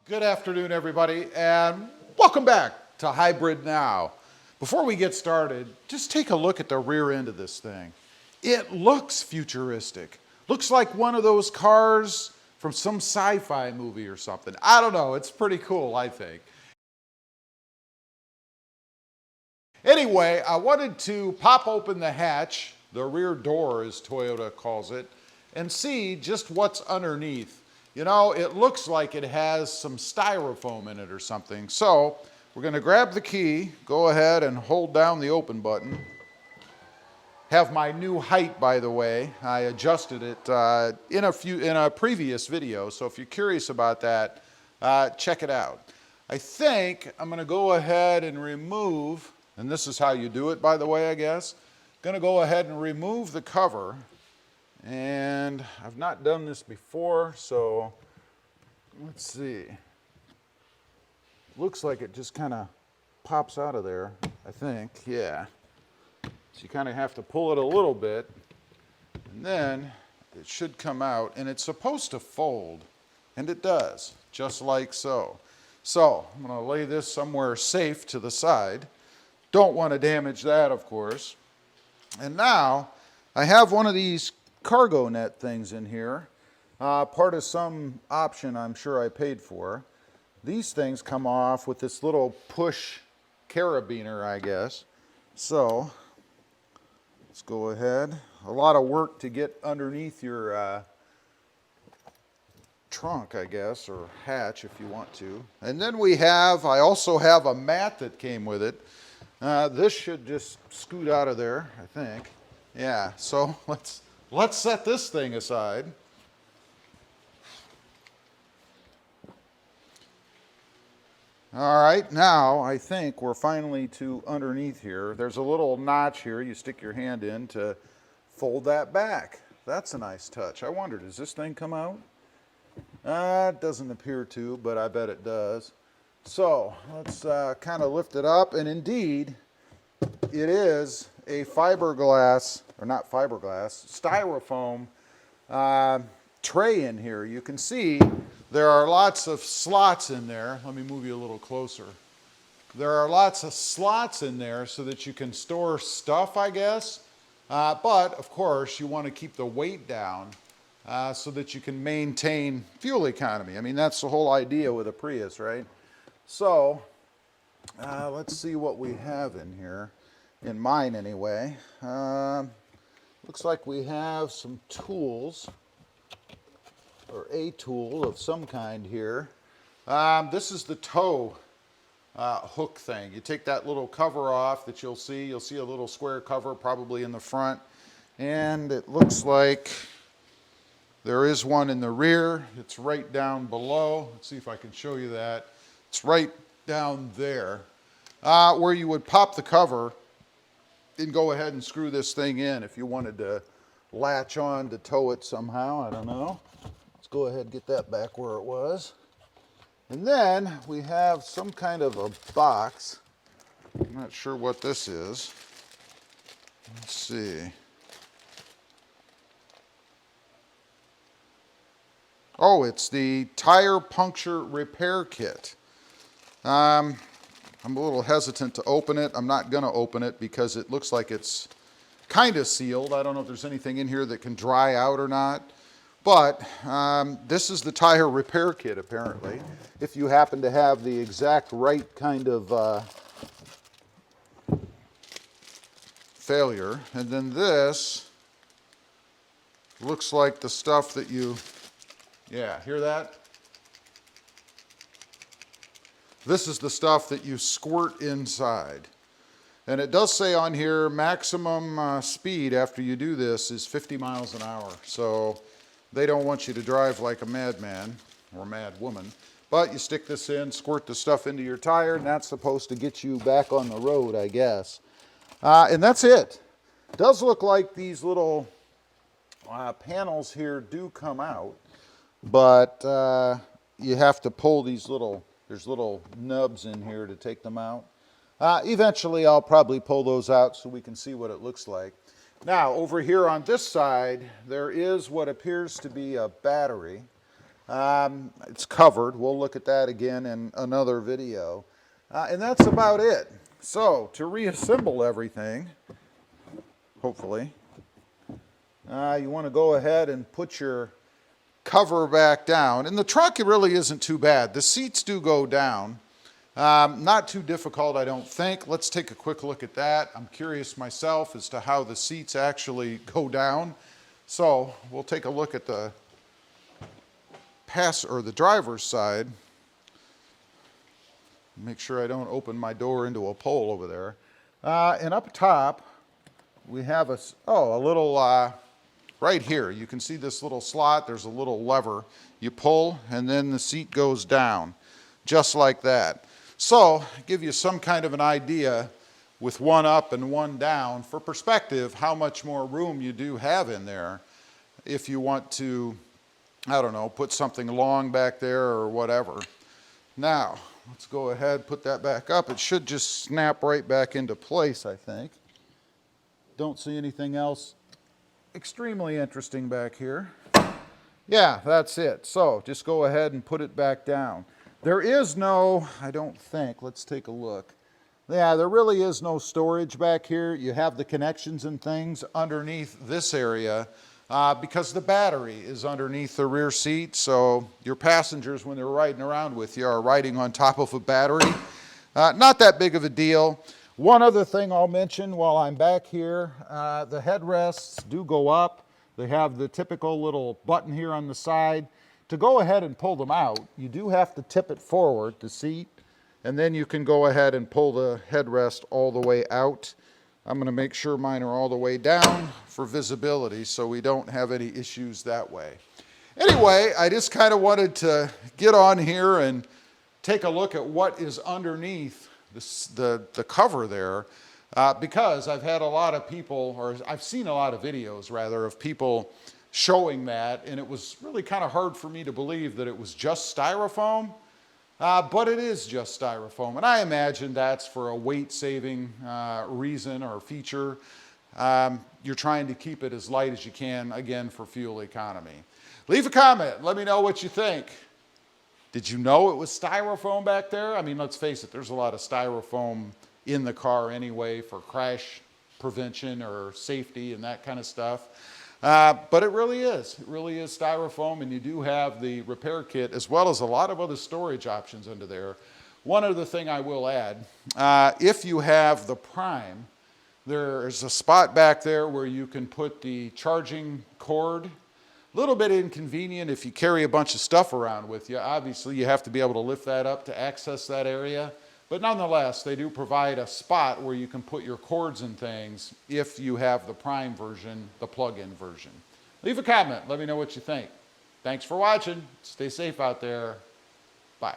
Good afternoon, everybody, and welcome back to Hybrid Now. Before we get started, just take a look at the rear end of this thing. It looks futuristic. Looks like one of those cars from some sci-fi movie or something. I don't know, it's pretty cool, I think. Anyway, I wanted to pop open the hatch, the rear door as Toyota calls it, and see just what's underneath. You know, it looks like it has some styrofoam in it or something. So we're going to grab the key, go ahead and hold down the open button. Have my new height, by the way. I adjusted it in a previous video. So if you're curious about that, check it out. I think I'm going to go ahead and remove, and this is how you do it, by the way, I guess. Going to go ahead and remove the cover. And I've not done this before, so let's see. Looks like it just kind of pops out of there, I think, yeah. So you kind of have to pull it a little bit, and then it should come out, and it's supposed to fold, and it does, just like so. So I'm going to lay this somewhere safe to the side. Don't want to damage that, of course. And now I have one of these cargo net things in here, part of some option I'm sure I paid for. These things come off with this little push carabiner, I guess. So let's go ahead. A lot of work to get underneath your trunk, I guess, or hatch if you want to. And then I also have a mat that came with it. This should just scoot out of there, I think. Yeah, so let's set this thing aside. All right, now I think we're finally to underneath here. There's a little notch here. You stick your hand in to fold that back. That's a nice touch. I wonder, does this thing come out? It doesn't appear to, but I bet it does. So let's kind of lift it up, and indeed, it is a fiberglass, or not fiberglass, styrofoam tray in here. You can see there are lots of slots in there. Let me move you a little closer. There are lots of slots in there so that you can store stuff, I guess. But, of course, you want to keep the weight down so that you can maintain fuel economy. I mean, that's the whole idea with a Prius, right? So, let's see what we have in here. In mine, anyway. Looks like we have some tools, or a tool of some kind here. This is the tow hook thing. You take that little cover off that you'll see a little square cover probably in the front, and it looks like there is one in the rear. It's right down below. Let's see if I can show you that. It's right down there where you would pop the cover and go ahead and screw this thing in if you wanted to latch on to tow it somehow. I don't know. Let's go ahead and get that back where it was. And then we have some kind of a box. I'm not sure what this is. Let's see. Oh, it's the tire puncture repair kit. I'm a little hesitant to open it. I'm not going to open it because it looks like it's kind of sealed. I don't know if there's anything in here that can dry out or not. But this is the tire repair kit, apparently, if you happen to have the exact right kind of failure. And then this looks like the stuff that yeah, hear that? This is the stuff that you squirt inside. And it does say on here maximum speed after you do this is 50 miles an hour. So they don't want you to drive like a madman or a mad woman. But you stick this in, squirt the stuff into your tire, and that's supposed to get you back on the road, I guess. And that's it. It does look like these little panels here do come out, but you have to pull these there's little nubs in here to take them out. Eventually I'll probably pull those out so we can see what it looks like. Now over here on this side there is what appears to be a battery. It's covered. We'll look at that again in another video. And that's about it. So to reassemble everything, hopefully, you want to go ahead and put your cover back down. And the trunk, it really isn't too bad. The seats do go down. Not too difficult, I don't think. Let's take a quick look at that. I'm curious myself as to how the seats actually go down. So we'll take a look at the the driver's side. Make sure I don't open my door into a pole over there. And up top, we have a little, right here, you can see this little slot. There's a little lever. You pull, and then the seat goes down, just like that. So, give you some kind of an idea with one up and one down, for perspective, how much more room you do have in there if you want to, I don't know, put something long back there or whatever. Now, let's go ahead, put that back up. It should just snap right back into place, I think. Don't see anything else extremely interesting back here. Yeah, that's it. So just go ahead and put it back down. There is no, I don't think, let's take a look. Yeah, there really is no storage back here. You have the connections and things underneath this area because the battery is underneath the rear seat. So your passengers, when they're riding around with you, are riding on top of a battery. Not that big of a deal. One other thing I'll mention while I'm back here, the headrests do go up. They have the typical little button here on the side. To go ahead and pull them out, you do have to tip it forward, the seat, and then you can go ahead and pull the headrest all the way out. I'm going to make sure mine are all the way down for visibility so we don't have any issues that way. Anyway, I just kind of wanted to get on here and take a look at what is underneath the cover there, because I've had a lot of people, or I've seen a lot of videos rather, of people showing that, and it was really kind of hard for me to believe that it was just styrofoam, but it is just styrofoam, and I imagine that's for a weight-saving reason or feature. You're trying to keep it as light as you can, again, for fuel economy. Leave a comment. Let me know what you think. Did you know it was styrofoam back there? I mean, let's face it, there's a lot of styrofoam in the car anyway for crash prevention or safety and that kind of stuff. But it really is. It really is styrofoam, and you do have the repair kit as well as a lot of other storage options under there. One other thing I will add, if you have the Prime, there's a spot back there where you can put the charging cord. A little bit inconvenient if you carry a bunch of stuff around with you. Obviously, you have to be able to lift that up to access that area. But nonetheless, they do provide a spot where you can put your cords and things if you have the Prime version, the plug-in version. Leave a comment. Let me know what you think. Thanks for watching. Stay safe out there. Bye.